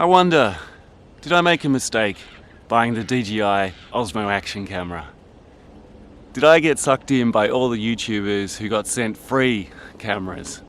I wonder, did I make a mistake buying the DJI OSMO Action camera? Did I get sucked in by all the YouTubers who got sent free cameras?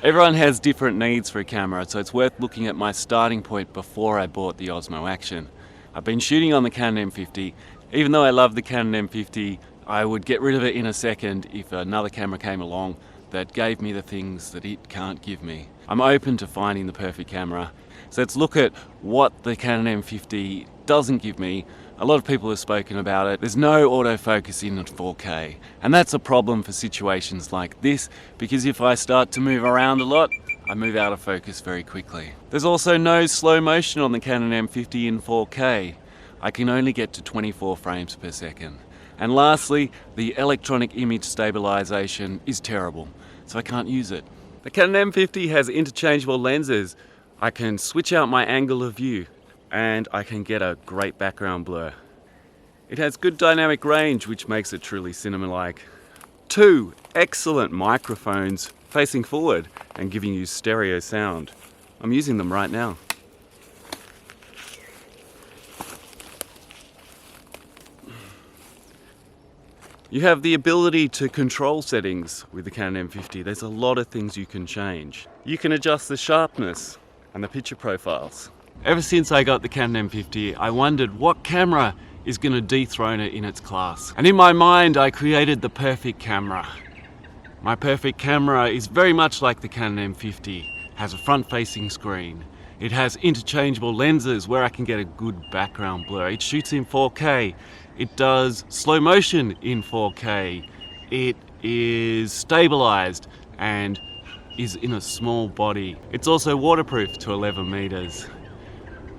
Everyone has different needs for a camera, so it's worth looking at my starting point before I bought the Osmo Action. I've been shooting on the Canon M50. Even though I love the Canon M50, I would get rid of it in a second if another camera came along that gave me the things that it can't give me. I'm open to finding the perfect camera. So let's look at what the Canon M50 doesn't give me. A lot of people have spoken about it. There's no autofocus in 4K. And that's a problem for situations like this, because if I start to move around a lot, I move out of focus very quickly. There's also no slow motion on the Canon M50 in 4K. I can only get to 24 frames per second. And lastly, the electronic image stabilization is terrible, so I can't use it. The Canon M50 has interchangeable lenses. I can switch out my angle of view and I can get a great background blur. It has good dynamic range, which makes it truly cinema-like. 2 excellent microphones facing forward and giving you stereo sound. I'm using them right now. You have the ability to control settings with the Canon M50. There's a lot of things you can change. You can adjust the sharpness and the picture profiles. Ever since I got the Canon M50, I wondered what camera is going to dethrone it in its class. And in my mind, I created the perfect camera. My perfect camera is very much like the Canon M50. It has a front-facing screen. It has interchangeable lenses where I can get a good background blur. It shoots in 4K. It does slow motion in 4K. It is stabilized and is in a small body. It's also waterproof to 11 meters.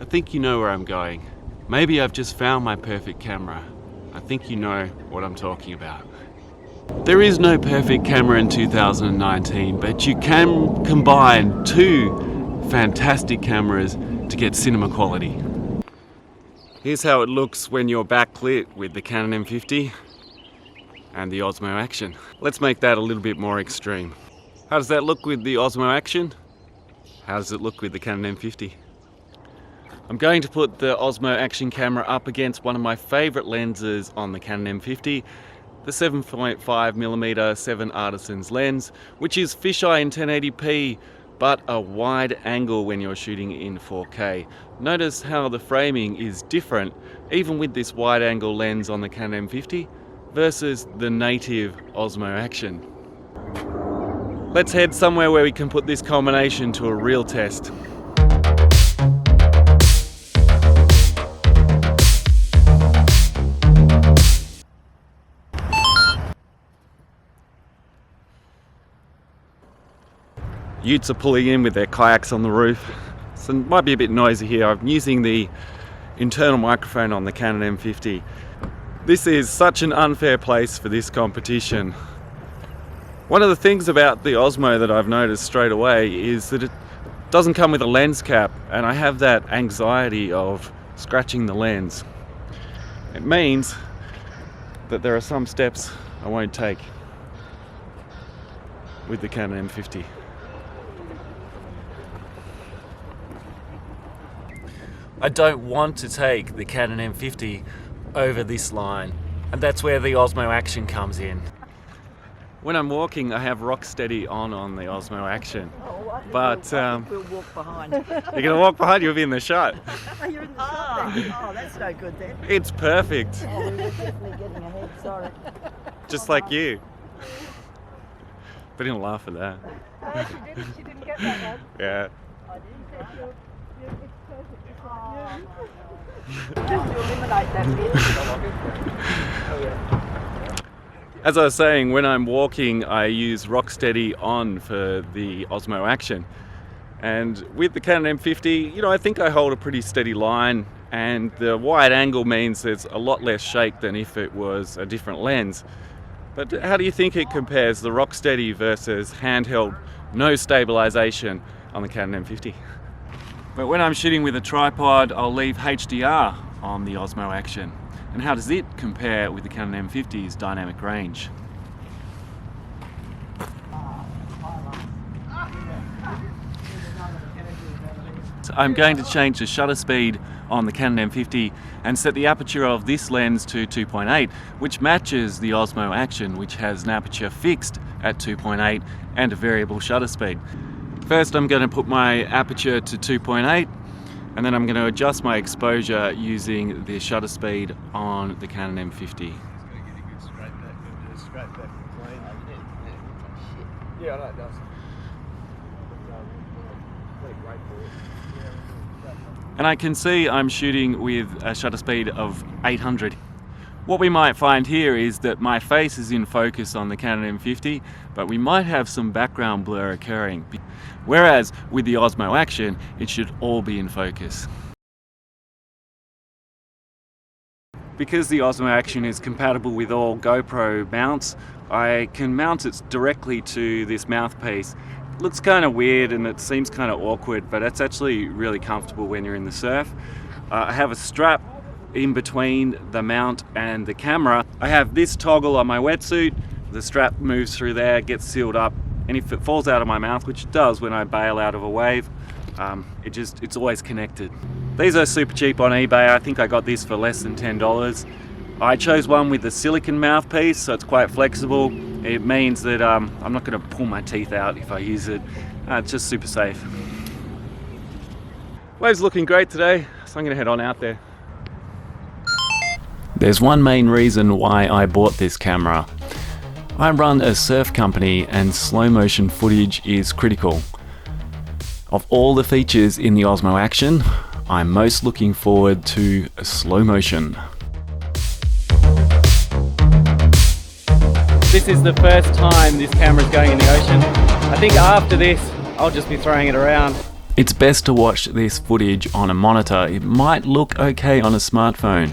I think you know where I'm going. Maybe I've just found my perfect camera. I think you know what I'm talking about. There is no perfect camera in 2019, but you can combine 2 fantastic cameras to get cinema quality. Here's how it looks when you're backlit with the Canon M50 and the Osmo Action. Let's make that a little bit more extreme. How does that look with the Osmo Action? How does it look with the Canon M50? I'm going to put the Osmo Action camera up against one of my favorite lenses on the Canon M50, the 7.5mm 7 Artisans lens, which is fisheye in 1080p, but a wide angle when you're shooting in 4K. Notice how the framing is different, even with this wide angle lens on the Canon M50 versus the native Osmo Action. Let's head somewhere where we can put this combination to a real test. Utes are pulling in with their kayaks on the roof, so it might be a bit noisy here. I'm using the internal microphone on the Canon M50. This is such an unfair place for this competition. One of the things about the Osmo that I've noticed straight away is that it doesn't come with a lens cap, and I have that anxiety of scratching the lens. It means that there are some steps I won't take with the Canon M50. I don't want to take the Canon M50 over this line, and that's where the Osmo Action comes in. When I'm walking, I have rock steady on the Osmo Action, but we'll walk behind. You're gonna walk behind, you'll be in the shot. Oh, you're in the shot then? Oh, that's no good then. It's perfect. Oh, we were definitely getting ahead, sorry. Just like you. But didn't laugh at that. She didn't get that one. Yeah. I didn't get your it's perfect. Just to eliminate that bit. As I was saying, when I'm walking, I use rock steady on for the Osmo Action. And with the Canon M50, I think I hold a pretty steady line, and the wide angle means there's a lot less shake than if it was a different lens. But how do you think it compares, the rock steady versus handheld, no stabilization on the Canon M50? But when I'm shooting with a tripod, I'll leave HDR on the Osmo Action. And how does it compare with the Canon M50's dynamic range? I'm going to change the shutter speed on the Canon M50 and set the aperture of this lens to 2.8, which matches the Osmo Action, which has an aperture fixed at 2.8 and a variable shutter speed. First, I'm going to put my aperture to 2.8, and then I'm going to adjust my exposure using the shutter speed on the Canon M50. Yeah, I know it does. And I can see I'm shooting with a shutter speed of 800. What we might find here is that my face is in focus on the Canon M50, but we might have some background blur occurring. Whereas with the Osmo Action, it should all be in focus. Because the Osmo Action is compatible with all GoPro mounts, I can mount it directly to this mouthpiece. It looks kind of weird and it seems kind of awkward, but it's actually really comfortable when you're in the surf. I have a strap in between the mount and the camera. I have this toggle on my wetsuit. The strap moves through there, gets sealed up, and if it falls out of my mouth, which it does when I bail out of a wave, it's always connected. These are super cheap on eBay. I think I got this for less than $10. I chose one with the silicone mouthpiece, so it's quite flexible. It means that I'm not going to pull my teeth out if I use it. It's just super safe. Wave's looking great today, so I'm going to head on out there. There's one main reason why I bought this camera. I run a surf company and slow motion footage is critical. Of all the features in the Osmo Action, I'm most looking forward to slow motion. This is the first time this camera's going in the ocean. I think after this, I'll just be throwing it around. It's best to watch this footage on a monitor. It might look okay on a smartphone,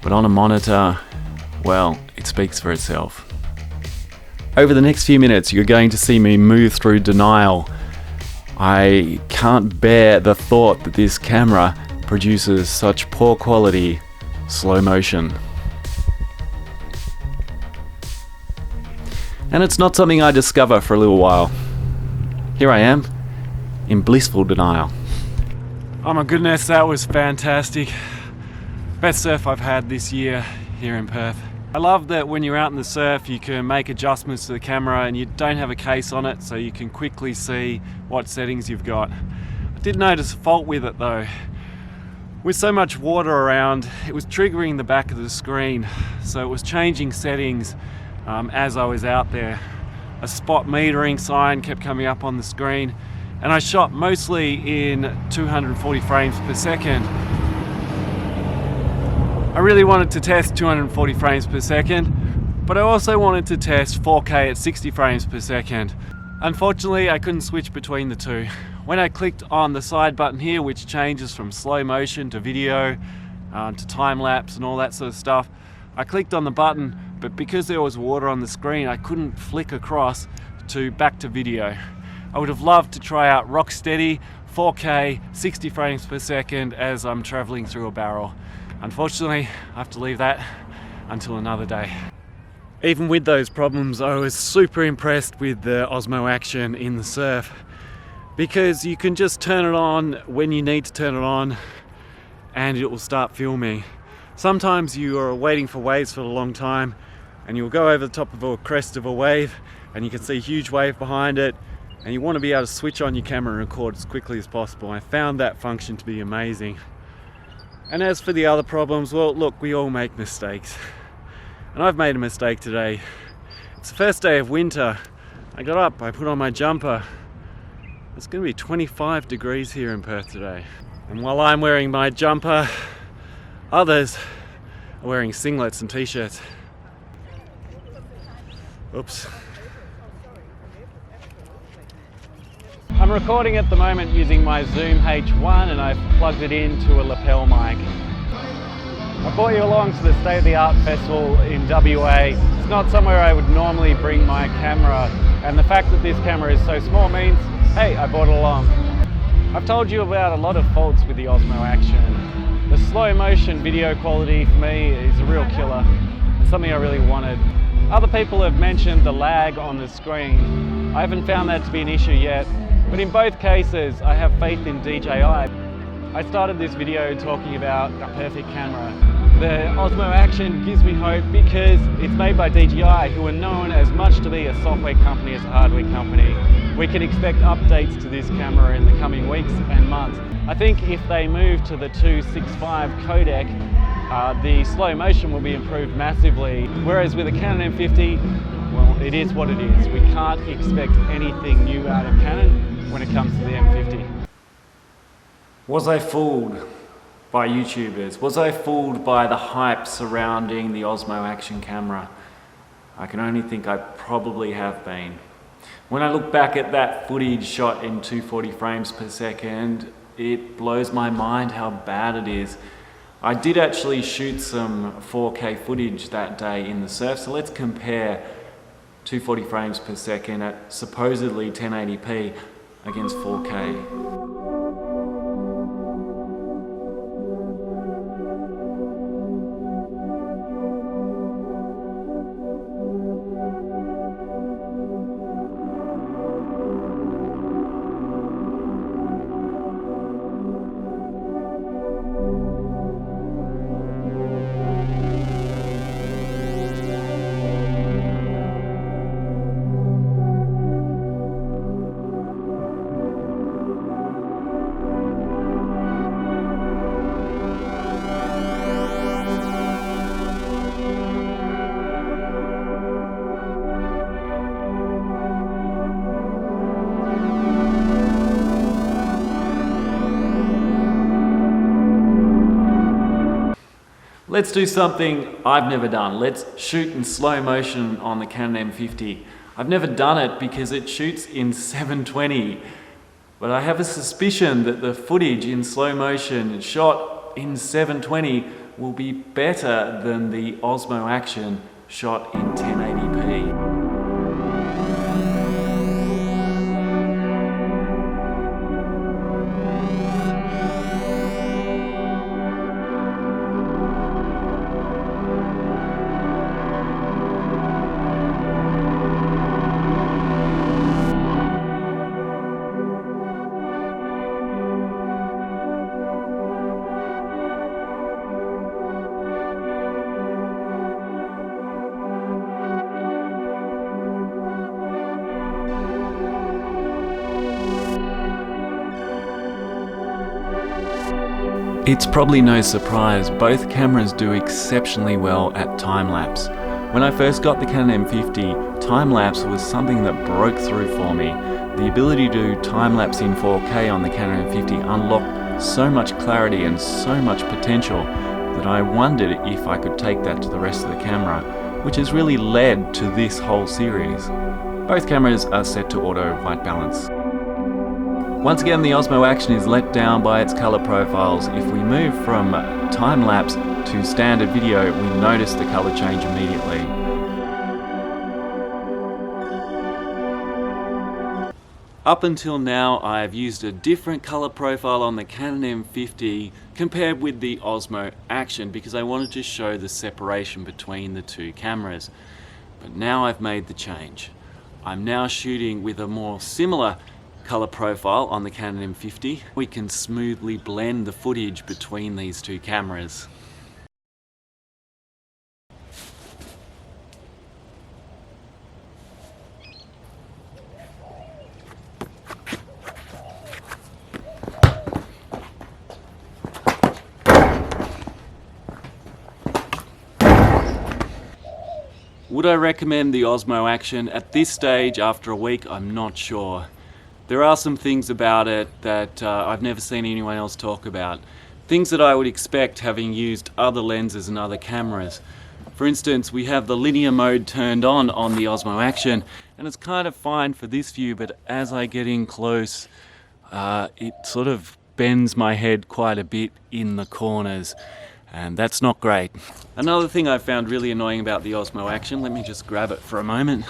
but on a monitor, well, it speaks for itself. Over the next few minutes, you're going to see me move through denial. I can't bear the thought that this camera produces such poor quality slow motion. And it's not something I discover for a little while. Here I am, in blissful denial. Oh my goodness, that was fantastic. Best surf I've had this year here in Perth. I love that when you're out in the surf you can make adjustments to the camera and you don't have a case on it, so you can quickly see what settings you've got. I did notice a fault with it though. With so much water around, it was triggering the back of the screen, so it was changing settings as I was out there. A spot metering sign kept coming up on the screen, and I shot mostly in 240 frames per second. I really wanted to test 240 frames per second, but I also wanted to test 4K at 60 frames per second. Unfortunately, I couldn't switch between the two. When I clicked on the side button here, which changes from slow motion to video, to time-lapse and all that sort of stuff, I clicked on the button, but because there was water on the screen, I couldn't flick across to back to video. I would have loved to try out rock steady 4K 60 frames per second as I'm traveling through a barrel. Unfortunately, I have to leave that until another day. Even with those problems, I was super impressed with the Osmo Action in the surf, because you can just turn it on when you need to turn it on and it will start filming. Sometimes you are waiting for waves for a long time and you'll go over the top of a crest of a wave and you can see a huge wave behind it, and you want to be able to switch on your camera and record as quickly as possible. I found that function to be amazing. And as for the other problems, well, look, we all make mistakes. And I've made a mistake today. It's the first day of winter. I got up, I put on my jumper. It's going to be 25 degrees here in Perth today. And while I'm wearing my jumper, others are wearing singlets and t-shirts. Oops. I'm recording at the moment using my Zoom H1 and I've plugged it into a lapel mic. I brought you along to the State of the Art Festival in WA. It's not somewhere I would normally bring my camera, and the fact that this camera is so small means, hey, I brought it along. I've told you about a lot of faults with the Osmo Action. The slow motion video quality for me is a real killer. It's something I really wanted. Other people have mentioned the lag on the screen. I haven't found that to be an issue yet. But in both cases, I have faith in DJI. I started this video talking about a perfect camera. The Osmo Action gives me hope because it's made by DJI, who are known as much to be a software company as a hardware company. We can expect updates to this camera in the coming weeks and months. I think if they move to the 265 codec, the slow motion will be improved massively. Whereas with a Canon M50, well, it is what it is. We can't expect anything new out of Canon when it comes to the M50. Was I fooled by YouTubers? Was I fooled by the hype surrounding the Osmo Action camera? I can only think I probably have been. When I look back at that footage shot in 240 frames per second, it blows my mind how bad it is. I did actually shoot some 4K footage that day in the surf, so let's compare 240 frames per second at supposedly 1080p against 4K. Let's do something I've never done. Let's shoot in slow motion on the Canon M50. I've never done it because it shoots in 720, but I have a suspicion that the footage in slow motion shot in 720 will be better than the Osmo Action shot in 1080p. It's probably no surprise, both cameras do exceptionally well at time-lapse. When I first got the Canon M50, time-lapse was something that broke through for me. The ability to do time-lapse in 4K on the Canon M50 unlocked so much clarity and so much potential that I wondered if I could take that to the rest of the camera, which has really led to this whole series. Both cameras are set to auto white balance. Once again, the Osmo Action is let down by its color profiles. If we move from time-lapse to standard video, we notice the color change immediately. Up until now, I've used a different color profile on the Canon M50 compared with the Osmo Action because I wanted to show the separation between the two cameras. But now I've made the change. I'm now shooting with a more similar color profile on the Canon M50. We can smoothly blend the footage between these two cameras. Would I recommend the Osmo Action? At this stage, after a week, I'm not sure. There are some things about it that I've never seen anyone else talk about. Things that I would expect having used other lenses and other cameras. For instance, we have the linear mode turned on the Osmo Action, and it's kind of fine for this view, but as I get in close, it sort of bends my head quite a bit in the corners, and that's not great. Another thing I found really annoying about the Osmo Action, let me just grab it for a moment.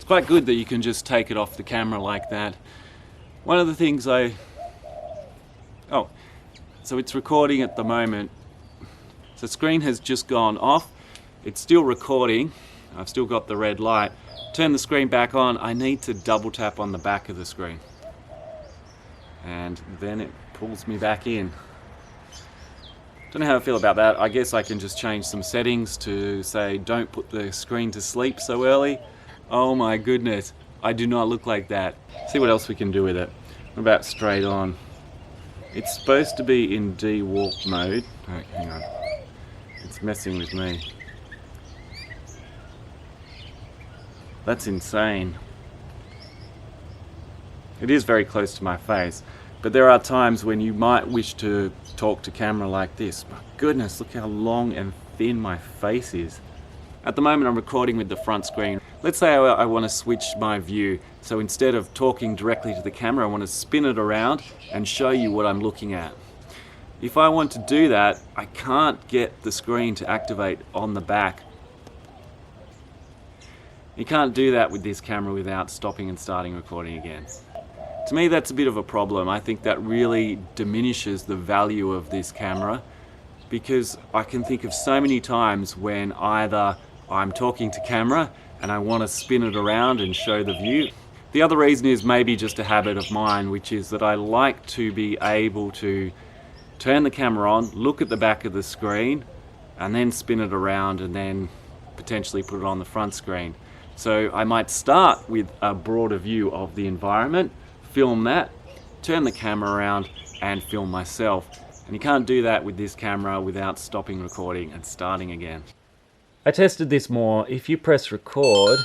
Quite good that you can just take it off the camera like that. One of the things so it's recording at the moment. So the screen has just gone off. It's still recording. I've still got the red light, turn the screen back on, I need to double tap on the back of the screen. And then it pulls me back in. Don't know how I feel about that. I guess I can just change some settings to say don't put the screen to sleep so early. Oh my goodness, I do not look like that. See what else we can do with it. What about straight on? It's supposed to be in D-warp mode. Oh, hang on. It's messing with me. That's insane. It is very close to my face, but there are times when you might wish to talk to camera like this. My goodness, look how long and thin my face is. At the moment I'm recording with the front screen. Let's say I want to switch my view. So instead of talking directly to the camera, I want to spin it around and show you what I'm looking at. If I want to do that, I can't get the screen to activate on the back. You can't do that with this camera without stopping and starting recording again. To me, that's a bit of a problem. I think that really diminishes the value of this camera, because I can think of so many times when either I'm talking to camera and I want to spin it around and show the view. The other reason is maybe just a habit of mine, which is that I like to be able to turn the camera on, look at the back of the screen, and then spin it around and then potentially put it on the front screen. So I might start with a broader view of the environment, film that, turn the camera around and film myself. And you can't do that with this camera without stopping recording and starting again. I tested this more. If you press record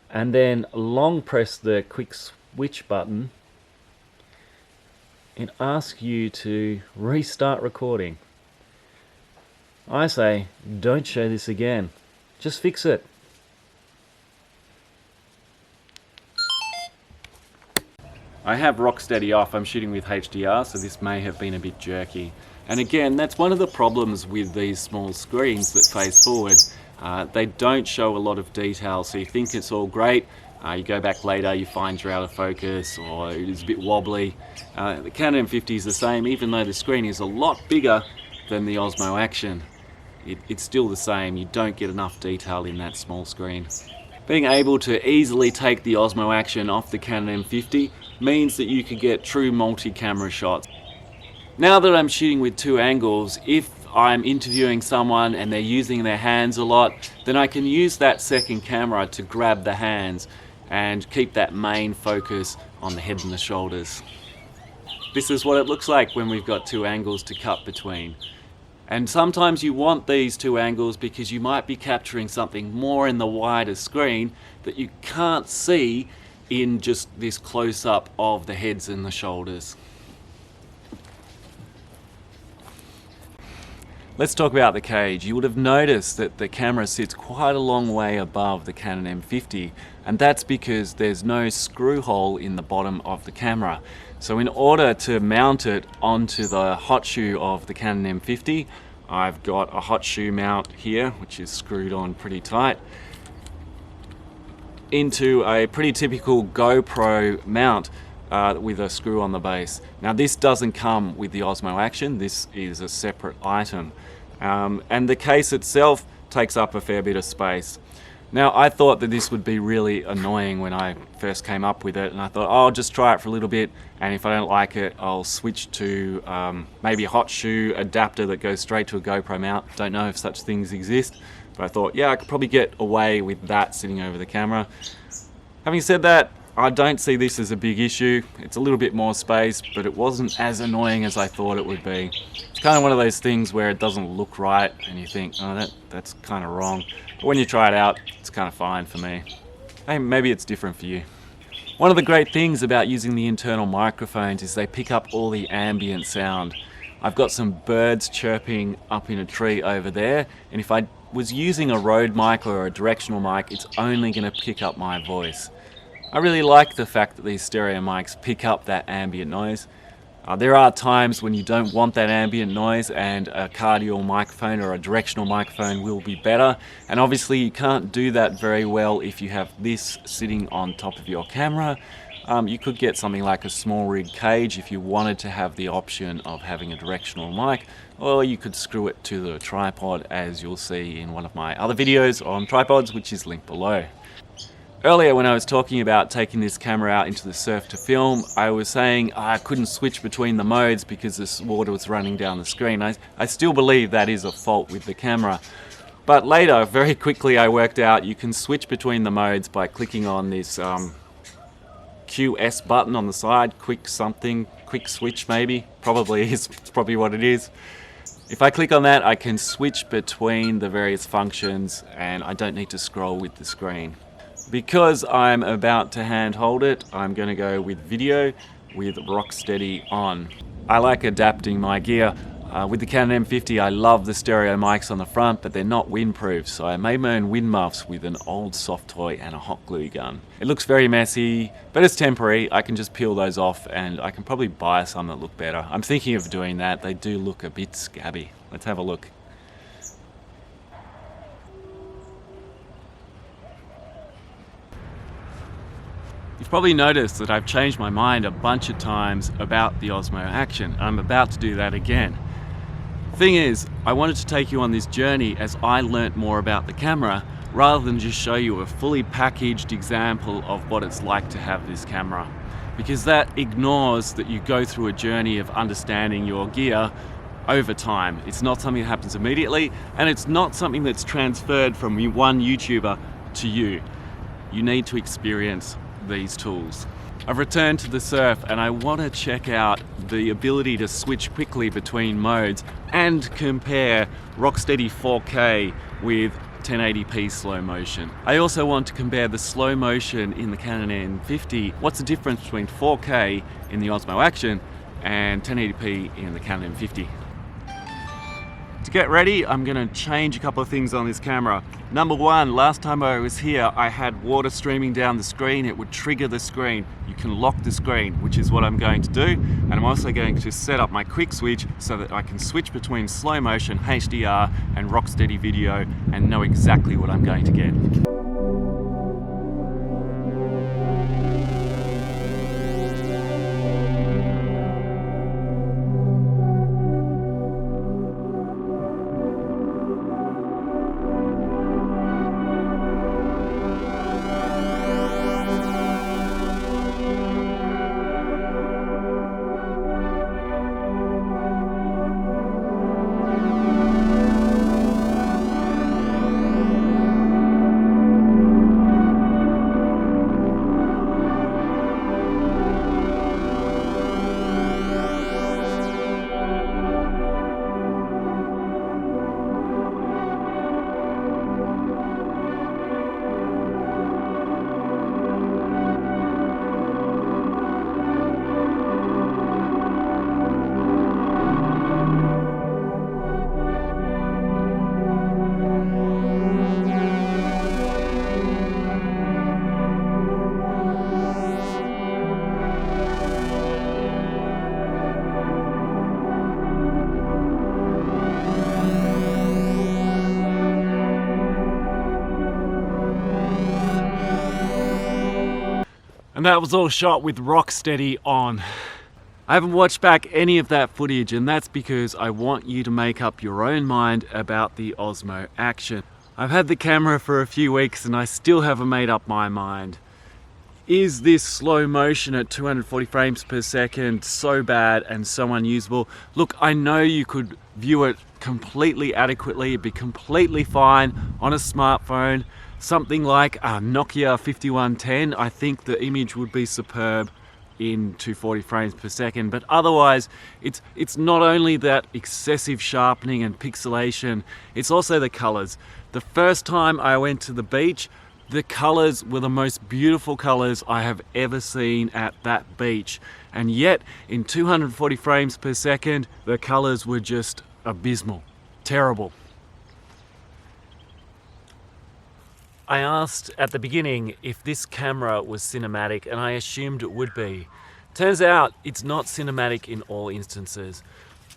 and then long press the quick switch button, it asks you to restart recording. I say, don't show this again. Just fix it. I have Rocksteady off. I'm shooting with HDR, so this may have been a bit jerky. And again, that's one of the problems with these small screens that face forward. They don't show a lot of detail, so you think it's all great. You go back later, you find you're out of focus or it is a bit wobbly. The Canon M50 is the same, even though the screen is a lot bigger than the Osmo Action. It's still the same. You don't get enough detail in that small screen. Being able to easily take the Osmo Action off the Canon M50 means that you could get true multi-camera shots. Now that I'm shooting with two angles, if I'm interviewing someone and they're using their hands a lot, then I can use that second camera to grab the hands and keep that main focus on the head and the shoulders. This is what it looks like when we've got two angles to cut between. And sometimes you want these two angles because you might be capturing something more in the wider screen that you can't see in just this close-up of the heads and the shoulders. Let's talk about the cage. You would have noticed that the camera sits quite a long way above the Canon M50, and that's because there's no screw hole in the bottom of the camera. So in order to mount it onto the hot shoe of the Canon M50, I've got a hot shoe mount here, which is screwed on pretty tight, into a pretty typical GoPro mount with a screw on the base. Now this doesn't come with the Osmo Action, this is a separate item. And the case itself takes up a fair bit of space. Now I thought that this would be really annoying when I first came up with it, and I thought, oh, I'll just try it for a little bit, and if I don't like it, I'll switch to maybe a hot shoe adapter that goes straight to a GoPro mount. Don't know if such things exist, but I thought, yeah, I could probably get away with that sitting over the camera. Having said that, I don't see this as a big issue. It's a little bit more space, but it wasn't as annoying as I thought it would be. It's kind of one of those things where it doesn't look right and you think, oh, that's kind of wrong. But when you try it out, it's kind of fine for me. Hey, maybe it's different for you. One of the great things about using the internal microphones is they pick up all the ambient sound. I've got some birds chirping up in a tree over there, and if I was using a Rode mic or a directional mic, it's only going to pick up my voice. I really like the fact that these stereo mics pick up that ambient noise. There are times when you don't want that ambient noise and a cardial microphone or a directional microphone will be better, and obviously you can't do that very well if you have this sitting on top of your camera. You could get something like a small rig cage if you wanted to have the option of having a directional mic, or you could screw it to the tripod, as you'll see in one of my other videos on tripods, which is linked below. Earlier when I was talking about taking this camera out into the surf to film, I was saying I couldn't switch between the modes because this water was running down the screen. I still believe that is a fault with the camera. But later, very quickly I worked out you can switch between the modes by clicking on this QS button on the side, quick switch maybe, it's probably what it is. If I click on that, I can switch between the various functions and I don't need to scroll with the screen. Because I'm about to hand hold it, I'm going to go with video with rock steady on. I like adapting my gear. With the Canon M50, I love the stereo mics on the front, but they're not windproof, so I made my own wind muffs with an old soft toy and a hot glue gun. It looks very messy, but it's temporary. I can just peel those off and I can probably buy some that look better. I'm thinking of doing that. They do look a bit scabby. Let's have a look. You've probably noticed that I've changed my mind a bunch of times about the Osmo Action. I'm about to do that again. Thing is, I wanted to take you on this journey as I learnt more about the camera rather than just show you a fully packaged example of what it's like to have this camera. Because that ignores that you go through a journey of understanding your gear over time. It's not something that happens immediately, and it's not something that's transferred from one YouTuber to you. You need to experience these tools. I've returned to the surf and I want to check out the ability to switch quickly between modes and compare rocksteady 4K with 1080p slow motion. I also want to compare the slow motion in the Canon M50. What's the difference between 4K in the Osmo Action and 1080p in the Canon M50? To get ready, I'm going to change a couple of things on this camera. Number one, last time I was here, I had water streaming down the screen. It would trigger the screen. You can lock the screen, which is what I'm going to do. And I'm also going to set up my quick switch so that I can switch between slow motion, HDR, and rocksteady video and know exactly what I'm going to get. And that was all shot with rocksteady on. I haven't watched back any of that footage, and that's because I want you to make up your own mind about the Osmo Action. I've had the camera for a few weeks and I still haven't made up my mind. Is this slow motion at 240 frames per second so bad and so unusable? Look, I know you could view it completely adequately, it'd be completely fine on a smartphone. Something like a Nokia 5110, I think the image would be superb in 240 frames per second, but otherwise it's not only that excessive sharpening and pixelation, it's also the colors. The first time I went to the beach, the colors were the most beautiful colors I have ever seen at that beach, and yet in 240 frames per second the colors were just abysmal, terrible. I asked at the beginning if this camera was cinematic, and I assumed it would be. Turns out it's not cinematic in all instances.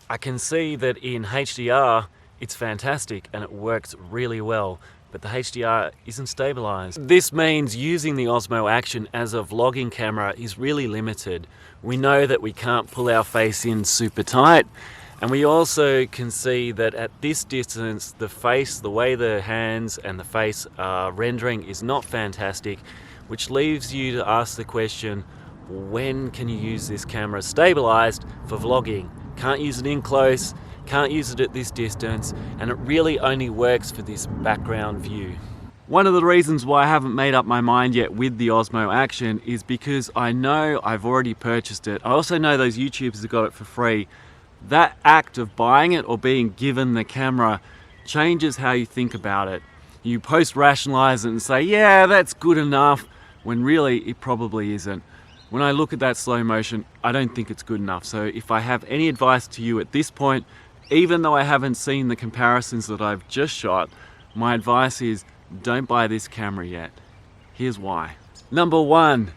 I can see that in HDR it's fantastic and it works really well, but the HDR isn't stabilized. This means using the Osmo Action as a vlogging camera is really limited. We know that we can't pull our face in super tight, And we also can see that at this distance, the face, the way the hands and the face are rendering is not fantastic, which leaves you to ask the question, when can you use this camera stabilized for vlogging? Can't use it in close, can't use it at this distance, and it really only works for this background view. One of the reasons why I haven't made up my mind yet with the Osmo Action is because I know I've already purchased it. I also know those YouTubers have got it for free. That act of buying it or being given the camera changes how you think about it. You post-rationalize it and say, yeah, that's good enough, when really it probably isn't. When I look at that slow motion, I don't think it's good enough. So if I have any advice to you at this point, even though I haven't seen the comparisons that I've just shot, my advice is don't buy this camera yet. Here's why. Number one,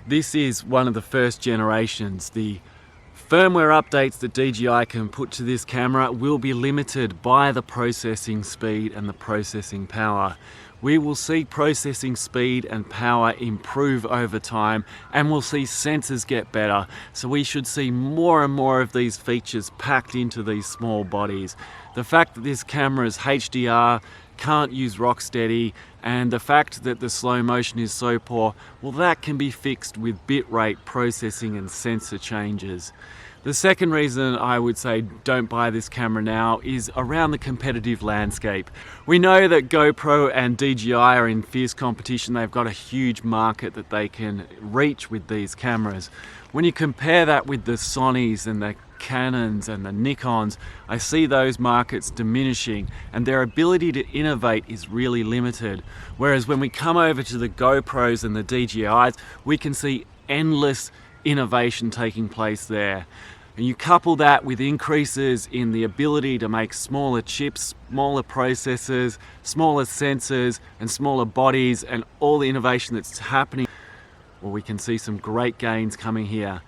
this is one of the first generations. The firmware updates that DJI can put to this camera will be limited by the processing speed and the processing power. We will see processing speed and power improve over time, and we'll see sensors get better. So we should see more and more of these features packed into these small bodies. The fact that this camera is HDR, can't use Rocksteady, and the fact that the slow motion is so poor, well, that can be fixed with bitrate processing and sensor changes. The second reason I would say don't buy this camera now is around the competitive landscape. We know that GoPro and DJI are in fierce competition. They've got a huge market that they can reach with these cameras. When you compare that with the Sonys and the Canons and the Nikons, I see those markets diminishing and their ability to innovate is really limited. Whereas when we come over to the GoPros and the DJIs, we can see endless innovation taking place there. And you couple that with increases in the ability to make smaller chips, smaller processors, smaller sensors and smaller bodies, and all the innovation that's happening, well, we can see some great gains coming here.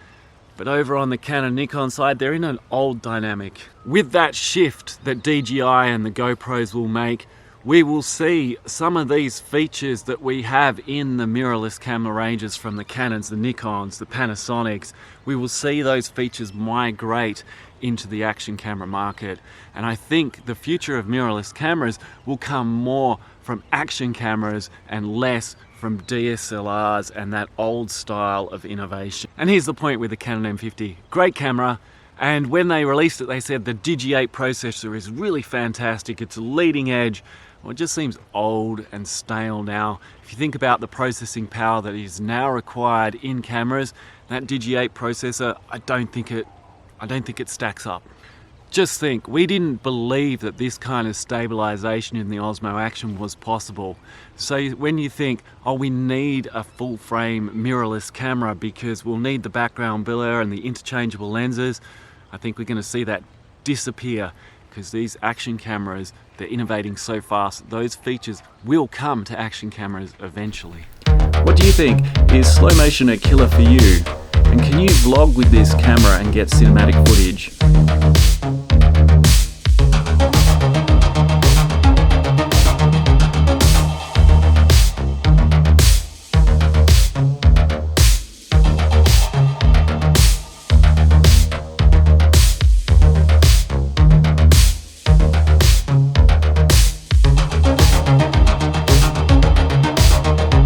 But over on the Canon Nikon side, they're in an old dynamic. With that shift that DJI and the GoPros will make, we will see some of these features that we have in the mirrorless camera ranges from the Canons, the Nikons, the Panasonics. We will see those features migrate into the action camera market. And I think the future of mirrorless cameras will come more from action cameras and less from DSLRs and that old style of innovation. And here's the point with the Canon M50. Great camera. And when they released it, they said the Digi8 processor is really fantastic. It's a leading edge. Well, it just seems old and stale now. If you think about the processing power that is now required in cameras, that Digi8 processor, I don't think it stacks up. Just think, we didn't believe that this kind of stabilization in the Osmo Action was possible. So when you think, oh, we need a full frame mirrorless camera because we'll need the background blur and the interchangeable lenses, I think we're going to see that disappear, because these action cameras, they're innovating so fast. Those features will come to action cameras eventually. What do you think? Is slow motion a killer for you? And can you vlog with this camera and get cinematic footage?